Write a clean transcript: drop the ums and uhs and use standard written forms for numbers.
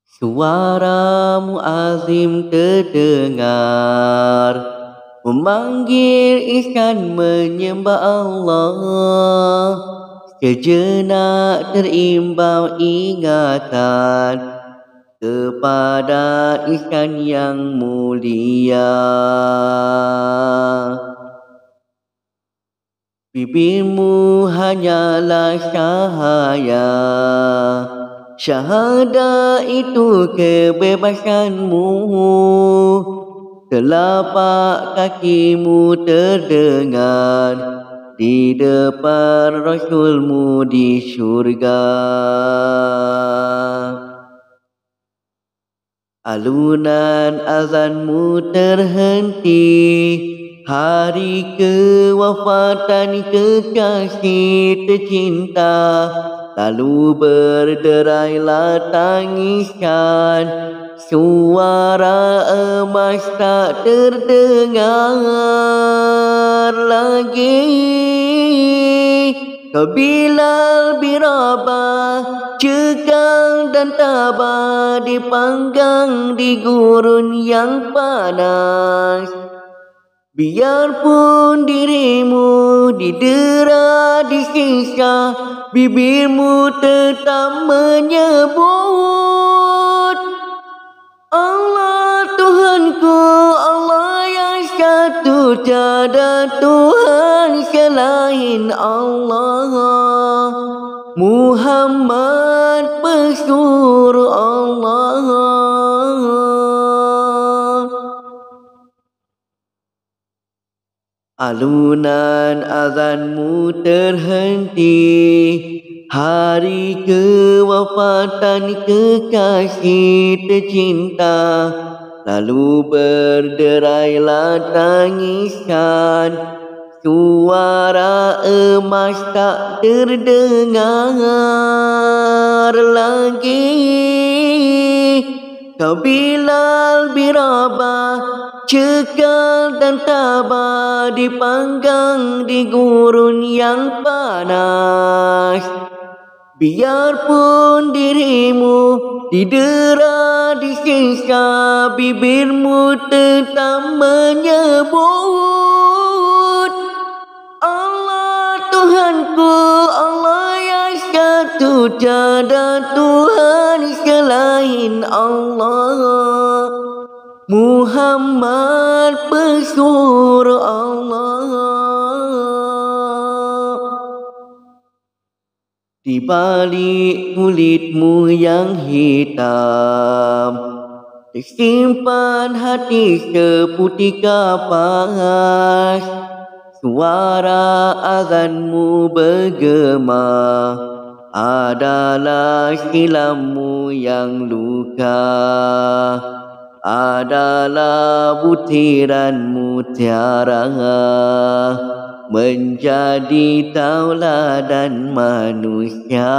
Suara muazzin terdengar, memanggil ihsan menyembah Allah. Sejenak terimbau ingatan kepada ihsan yang mulia. Bibirmu hanyalah cahaya, syahadat itu kebebasanmu. Telapak kakimu terdengar di depan Rasulmu di syurga. Alunan azanmu terhenti, hari kewafatan kekasih tercinta. Lalu berderailah tangisan, suara emas tak terdengar lagi. Kau Bilal bin Rabah, cekal dan tabah dipanggang di gurun yang panas. Biarpun dirimu didera, disiksa, bibirmu tetap menyebut Allah Tuhanku, Allah yang satu, tiada Tuhan selain Allah. Muhammad pesuruh Allah. Alunan azanmu terhenti, hari kewafatan kekasih tercinta. Lalu berderailah tangisan, suara emas tak terdengar lagi. Kau Bilal bin Rabah, cekal dan tabah dipanggang di gurun yang panas. Biarpun dirimu didera, disiksa, bibirmu tetap menyebut Allah Tuhanku, Allah yang satu, tiada Tuhan selain Allah. Muhammad pesuruh Allah. Di balik kulitmu yang hitam tersimpan hati seputih kapas. Suara azanmu bergema adalah silammu yang luka, adalah butiran mutiara menjadi tauladan manusia.